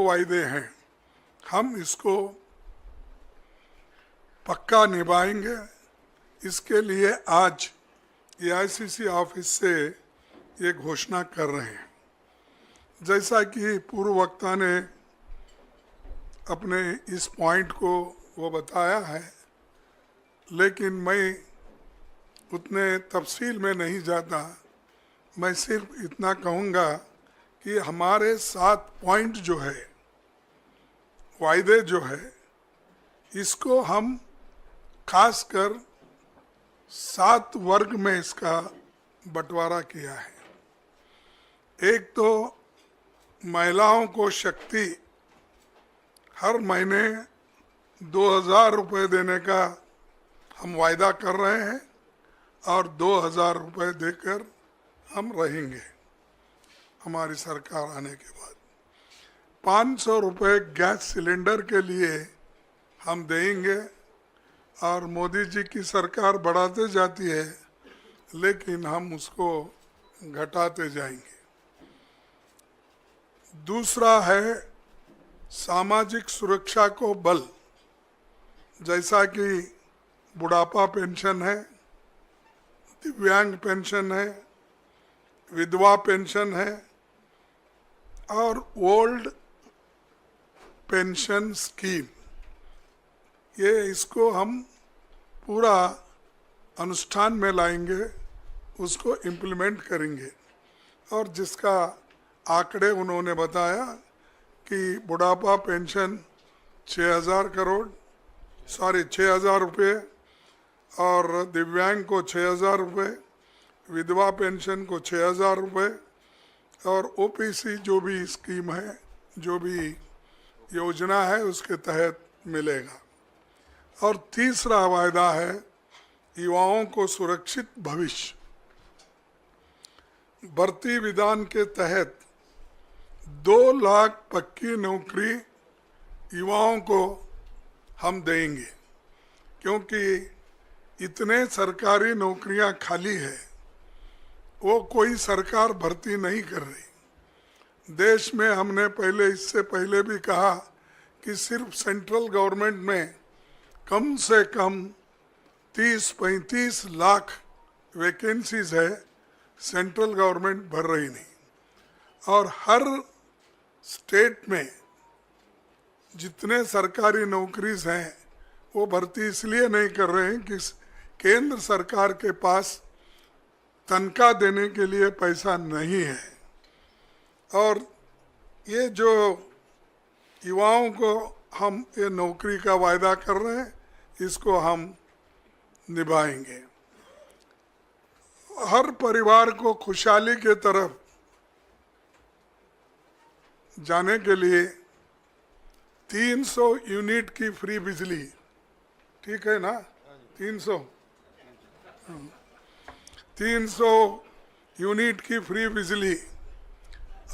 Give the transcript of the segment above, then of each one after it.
वायदे हैं, हम इसको पक्का निभाएंगे। इसके लिए आज एआईसीसी ऑफिस से ये घोषणा कर रहे हैं। जैसा कि पूर्व वक्ता ने अपने इस पॉइंट को वो बताया है, लेकिन मैं उतने तफसील में नहीं जाता। मैं सिर्फ इतना कहूँगा कि हमारे 7 पॉइंट जो है, वायदे जो है, इसको हम खासकर 7 वर्ग में इसका बंटवारा किया है। एक तो महिलाओं को शक्ति हर महीने 2000 रुपये देने का हम वायदा कर रहे हैं और 2000 रुपये देकर हम रहेंगे हमारी सरकार आने के बाद। 500 रुपये गैस सिलेंडर के लिए हम देंगे और मोदी जी की सरकार बढ़ाते जाती है, लेकिन हम उसको घटाते जाएंगे। दूसरा है सामाजिक सुरक्षा को बल, जैसा कि बुढ़ापा पेंशन है, दिव्यांग पेंशन है, विधवा पेंशन है और ओल्ड पेंशन स्कीम। ये इसको हम पूरा अनुष्ठान में लाएंगे, उसको इम्प्लीमेंट करेंगे। और जिसका आंकड़े उन्होंने बताया कि बुढ़ापा पेंशन 6,000 रुपये और दिव्यांग को 6,000 रुपये, विधवा पेंशन को 6,000 रुपये और ओपीसी जो भी स्कीम है, जो भी योजना है, उसके तहत मिलेगा। और तीसरा वायदा है युवाओं को सुरक्षित भविष्य। भर्ती विधान के तहत 2 लाख पक्की नौकरी युवाओं को हम देंगे, क्योंकि इतने सरकारी नौकरियां खाली है, वो कोई सरकार भर्ती नहीं कर रही। देश में हमने इससे पहले भी कहा कि सिर्फ सेंट्रल गवर्नमेंट में कम से कम 30-35 लाख वैकेंसीज है, सेंट्रल गवर्नमेंट भर रही नहीं। और हर स्टेट में जितने सरकारी नौकरीज हैं वो भर्ती इसलिए नहीं कर रहे हैं कि केंद्र सरकार के पास तनख्वाह देने के लिए पैसा नहीं है। और ये जो युवाओं को हम ये नौकरी का वायदा कर रहे हैं, इसको हम निभाएंगे। हर परिवार को खुशहाली के तरफ जाने के लिए 300 यूनिट की फ्री बिजली, ठीक है ना? 300 यूनिट की फ्री बिजली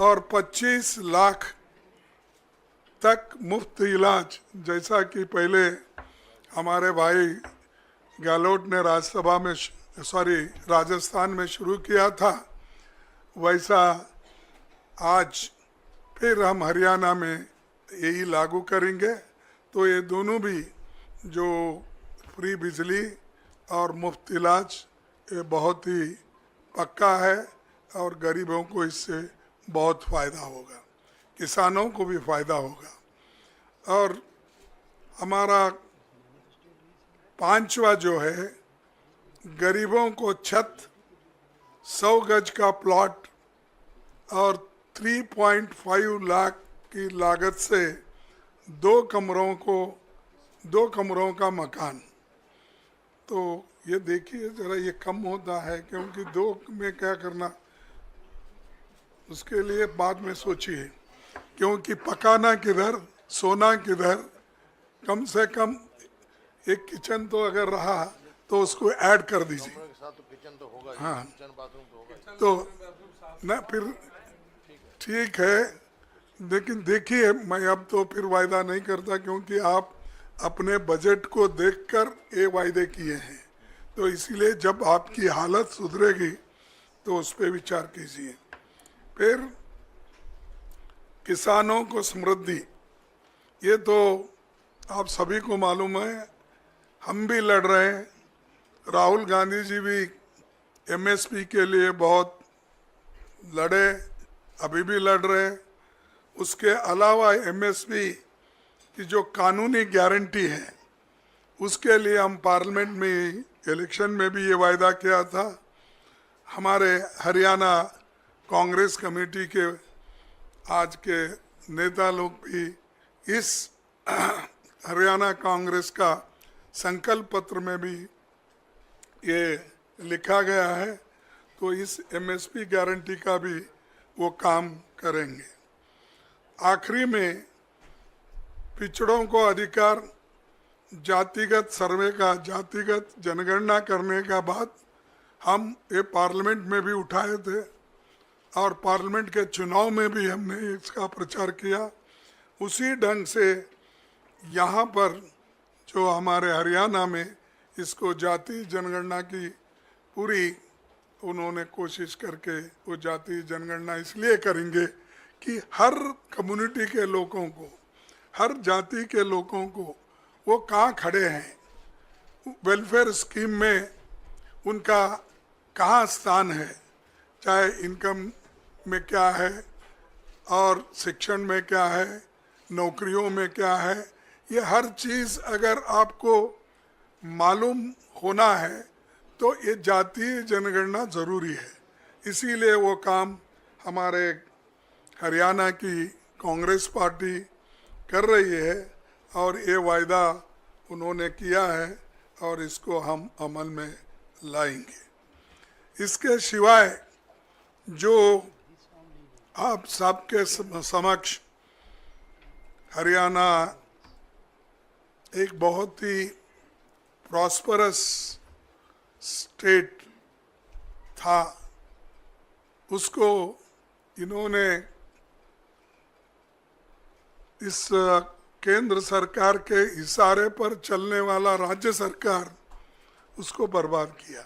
और 25 लाख तक मुफ्त इलाज, जैसा कि पहले हमारे भाई गहलोत ने राजस्थान में शुरू किया था, वैसा आज फिर हम हरियाणा में यही लागू करेंगे। तो ये दोनों भी जो फ्री बिजली और मुफ्त इलाज, ये बहुत ही पक्का है और गरीबों को इससे बहुत फ़ायदा होगा, किसानों को भी फ़ायदा होगा। और हमारा 5वां जो है, गरीबों को छत, 100 गज का प्लॉट और 3.5 लाख की लागत से 2 कमरों का मकान। तो ये देखिए ज़रा, ये कम होता है, क्योंकि 2 में क्या करना, उसके लिए बाद में सोचिए, क्योंकि पकाना किधर, सोना किधर। कम से कम एक किचन तो अगर रहा तो उसको ऐड कर दीजिए। हाँ, तो ना फिर ठीक है, लेकिन देखिए, मैं अब तो फिर वायदा नहीं करता, क्योंकि आप अपने बजट को देखकर ये वायदे किए हैं। तो इसीलिए जब आपकी हालत सुधरेगी तो उस पर विचार कीजिए। फिर किसानों को समृद्धि, ये तो आप सभी को मालूम है, हम भी लड़ रहे हैं। राहुल गांधी जी भी एमएसपी के लिए बहुत लड़े, अभी भी लड़ रहे हैं। उसके अलावा एमएसपी की जो कानूनी गारंटी है, उसके लिए हम पार्लियामेंट में इलेक्शन में भी ये वायदा किया था। हमारे हरियाणा कांग्रेस कमेटी के आज के नेता लोग भी इस हरियाणा कांग्रेस का संकल्प पत्र में भी ये लिखा गया है, तो इस एमएसपी गारंटी का भी वो काम करेंगे। आखिरी में पिछड़ों को अधिकार, जातिगत सर्वे का, जातिगत जनगणना करने का बात हम ये पार्लियामेंट में भी उठाए थे और पार्लियामेंट के चुनाव में भी हमने इसका प्रचार किया। उसी ढंग से यहाँ पर जो हमारे हरियाणा में इसको जाति जनगणना की पूरी उन्होंने कोशिश करके वो जाति जनगणना इसलिए करेंगे कि हर कम्युनिटी के लोगों को, हर जाति के लोगों को वो कहाँ खड़े हैं, वेलफेयर स्कीम में उनका कहाँ स्थान है, चाहे इनकम में क्या है और शिक्षण में क्या है, नौकरियों में क्या है, ये हर चीज़ अगर आपको मालूम होना है तो ये जातीय जनगणना ज़रूरी है। इसीलिए वो काम हमारे हरियाणा की कांग्रेस पार्टी कर रही है और ये वायदा उन्होंने किया है और इसको हम अमल में लाएंगे। इसके सिवाय जो आप सबके समक्ष हरियाणा एक बहुत ही प्रॉस्परस स्टेट था, उसको इन्होंने इस केंद्र सरकार के इशारे पर चलने वाला राज्य सरकार उसको बर्बाद किया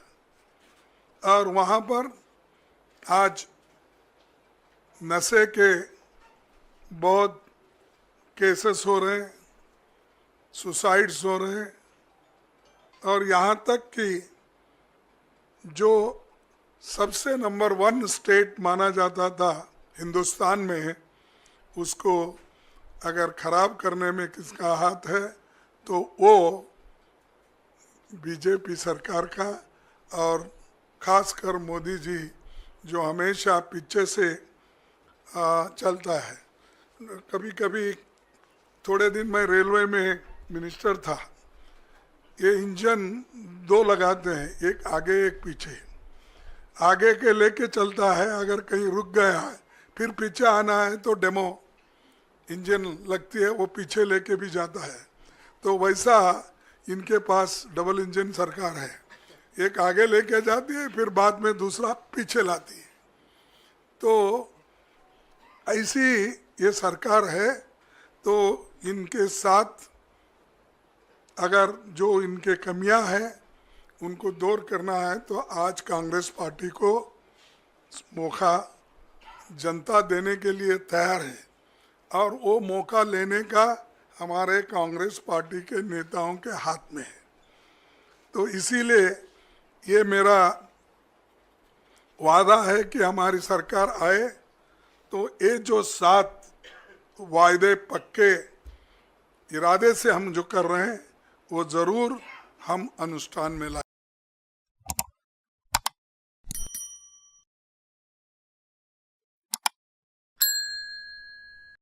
और वहाँ पर आज नशे के बहुत केसेस हो रहे हैं, सुसाइड्स हो रहे हैं और यहाँ तक कि जो सबसे नंबर 1 स्टेट माना जाता था हिंदुस्तान में, उसको अगर खराब करने में किसका हाथ है तो वो बीजेपी सरकार का और खासकर मोदी जी जो हमेशा पीछे से चलता है। कभी कभी थोड़े दिन मैं रेलवे में मिनिस्टर था, ये इंजन 2 लगाते हैं, एक आगे एक पीछे। आगे के लेके चलता है, अगर कहीं रुक गया है फिर पीछे आना है तो डेमो इंजन लगती है, वो पीछे लेके भी जाता है। तो वैसा इनके पास डबल इंजन सरकार है, एक आगे लेके जाती है फिर बाद में दूसरा पीछे लाती है। तो ऐसी ये सरकार है। तो इनके साथ अगर जो इनके कमियां हैं उनको दूर करना है तो आज कांग्रेस पार्टी को मौका जनता देने के लिए तैयार है और वो मौका लेने का हमारे कांग्रेस पार्टी के नेताओं के हाथ में है। तो इसीलिए ये मेरा वादा है कि हमारी सरकार आए तो ये जो 7 वायदे पक्के इरादे से हम जो कर रहे हैं वो ज़रूर हम अनुष्ठान में लाएं।